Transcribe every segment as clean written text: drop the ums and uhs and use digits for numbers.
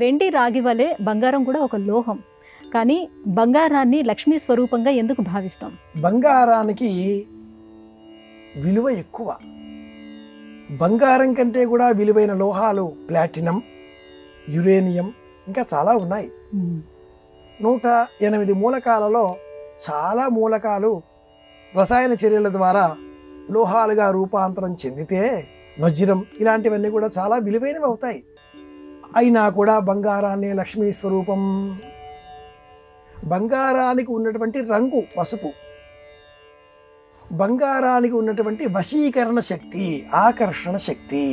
వెండి రాగి వలె బంగారం కూడా ఒక లోహం. కానీ బంగారాన్ని లక్ష్మీ స్వరూపంగా ఎందుకు భావిస్తాం? బంగారానికి విలువ ఎక్కువ. బంగారం కంటే కూడా విలువైన లోహాలు ప్లాటినం, యురేనియం, ఇంకా చాలా ఉన్నాయి. 108 మూలకాలలో చాలా మూలకాలు రసాయన చర్యల ద్వారా లోహాలుగా రూపాంతరం చెందితే వజ్రం ఇలాంటివన్నీ కూడా చాలా విలువైనవి అవుతాయి. అయినా కూడా బంగారాన్ని లక్ష్మీ స్వరూపం. బంగారానికి ఉన్నటువంటి రంగు పసుపు, బంగారానికి ఉన్నటువంటి వశీకరణ శక్తి, ఆకర్షణ శక్తి.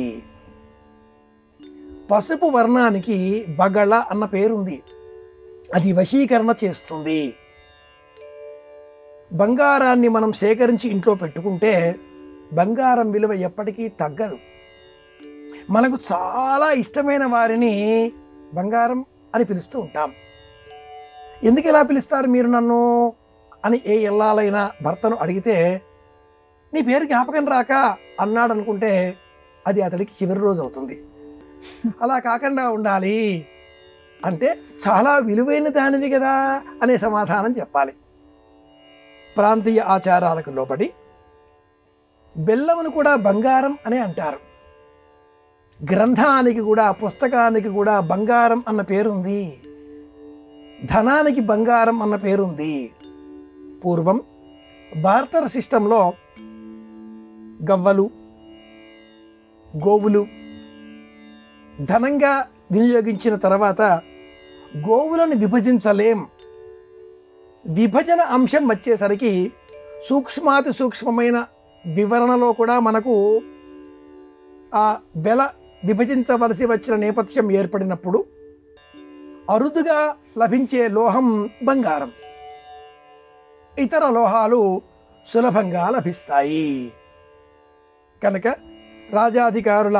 పసుపు వర్ణానికి బగళ అన్న పేరుంది, అది వశీకరణ చేస్తుంది. బంగారాన్ని మనం సేకరించి ఇంట్లో పెట్టుకుంటే బంగారం విలువ ఎప్పటికీ తగ్గదు. మనకు చాలా ఇష్టమైన వారిని బంగారం అని పిలుస్తూ ఉంటాం. ఎందుకు ఇలా పిలుస్తారు మీరు నన్ను అని ఏ ఇల్లాలైనా భర్తను అడిగితే, నీ పేరు జ్ఞాపకం రాక అన్నాడు అనుకుంటే అది అతడికి చివరి రోజు అవుతుంది. అలా కాకుండా ఉండాలి అంటే చాలా విలువైన దానివి కదా అనే సమాధానం చెప్పాలి. ప్రాంతీయ ఆచారాలకు లోబడి బెల్లమును కూడా బంగారం అనే అంటారు. గ్రంథానికి కూడా, పుస్తకానికి కూడా బంగారం అన్న పేరుంది. ధనానికి బంగారం అన్న పేరుంది. పూర్వం బార్టర్ సిస్టంలో గవ్వలు, గోవులు ధనంగా వినియోగించిన తర్వాత గోవులను విభజించలేం. విభజన అంశం వచ్చేసరికి సూక్ష్మాతి సూక్ష్మమైన వివరణలో కూడా మనకు ఆ వెల విభజించవలసి వచ్చిన నేపథ్యం ఏర్పడినప్పుడు అరుదుగా లభించే లోహం బంగారం. ఇతర లోహాలు సులభంగా లభిస్తాయి. కనుక రాజాధికారుల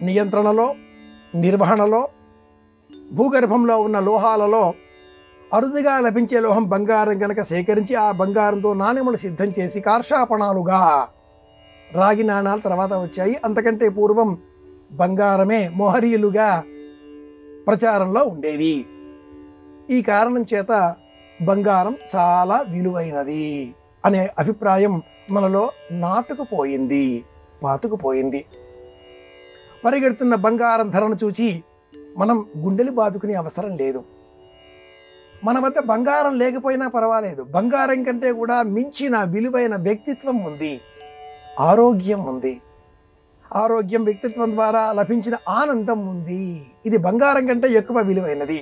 నియంత్రణలో, నిర్వహణలో భూగర్భంలో ఉన్న లోహాలలో అరుదుగా లభించే లోహం బంగారం కనుక సేకరించి ఆ బంగారంతో నాణెములు సిద్ధం చేసి కార్షాపణాలుగా, రాగి నాణాలు తర్వాత వచ్చాయి, అంతకంటే పూర్వం బంగారమే మోహరీలుగా ప్రచారంలో ఉండేవి. ఈ కారణం చేత బంగారం చాలా విలువైనది అనే అభిప్రాయం మనలో నాటుకుపోయింది, పాతుకుపోయింది. పరిగెడుతున్న బంగారం ధరను చూచి మనం గుండెలు బాదుకునే అవసరం లేదు. మన వద్ద బంగారం లేకపోయినా పర్వాలేదు, బంగారం కంటే కూడా మించిన విలువైన వ్యక్తిత్వం ఉంది, ఆరోగ్యం ఉంది. ఆరోగ్యం, వ్యక్తిత్వం ద్వారా లభించిన ఆనందం ఉంది. ఇది బంగారం కంటే ఎక్కువ విలువైనది.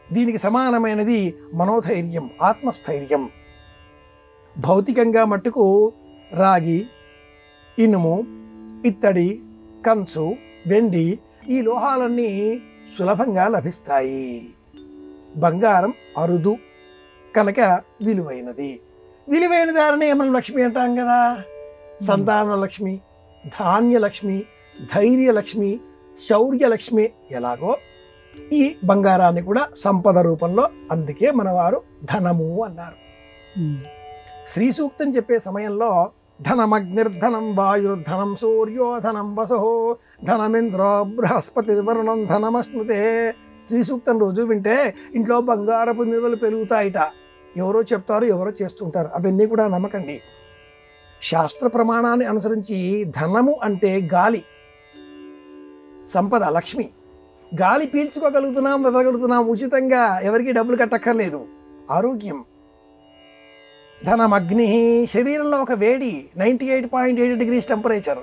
దీనికి సమానమైనది మనోధైర్యం, ఆత్మస్థైర్యం. భౌతికంగా మట్టుకు రాగి, ఇనుము, ఇత్తడి, కంచు, వెండి ఈ లోహాలన్నీ సులభంగా లభిస్తాయి. బంగారం అరుదు కనుక విలువైనది. విలువైన దానినే మనం లక్ష్మి అంటాం కదా. సంతాన లక్ష్మి, ధాన్యలక్ష్మి, ధైర్యలక్ష్మి, శౌర్యలక్ష్మి ఎలాగో ఈ బంగారాన్ని కూడా సంపద రూపంలో, అందుకే మనవారు ధనము అన్నారు. శ్రీ సూక్తం చెప్పే సమయంలో ధనమగ్నిర్ధనం వాయుర్ధనం సూర్యోధనం వసో ధనమింద్రో బృహస్పతి వరుణం ధనమశ్నుతే. శ్రీ సూక్తం రోజు వింటే ఇంట్లో బంగారపు నిల్వలు పెరుగుతాయిట. ఎవరో చెప్తారు, ఎవరో చేస్తుంటారు, అవన్నీ కూడా నమ్మకండి. శాస్త్ర ప్రమాణాన్ని అనుసరించి ధనము అంటే గాలి, సంపద, లక్ష్మి. గాలి పీల్చుకోగలుగుతున్నాం, వదలగలుగుతున్నాం ఉచితంగా, ఎవరికి డబ్బులు కట్టక్కర్లేదు. ఆరోగ్యం. ధనం అగ్ని, శరీరంలో ఒక వేడి, 98.8 degrees టెంపరేచర్.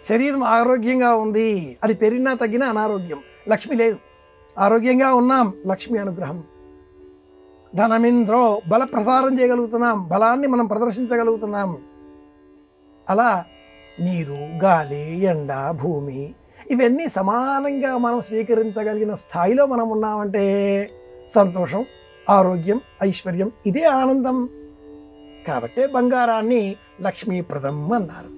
శరీరం ఆరోగ్యంగా ఉంది, అది పెరిగినా తగ్గినా అనారోగ్యం. లక్ష్మి లేదు, ఆరోగ్యంగా ఉన్నాం, లక్ష్మి అనుగ్రహం. ధనమింద్రో, బల ప్రసారం చేయగలుగుతున్నాం, బలాన్ని మనం ప్రదర్శించగలుగుతున్నాం. అలా నీరు, గాలి, ఎండ, భూమి ఇవన్నీ సమానంగా మనం స్వీకరించగలిగిన స్థాయిలో మనం ఉన్నామంటే సంతోషం, ఆరోగ్యం, ఐశ్వర్యం, ఇదే ఆనందం. కాబట్టే బంగారాన్ని లక్ష్మీప్రదం అన్నారు.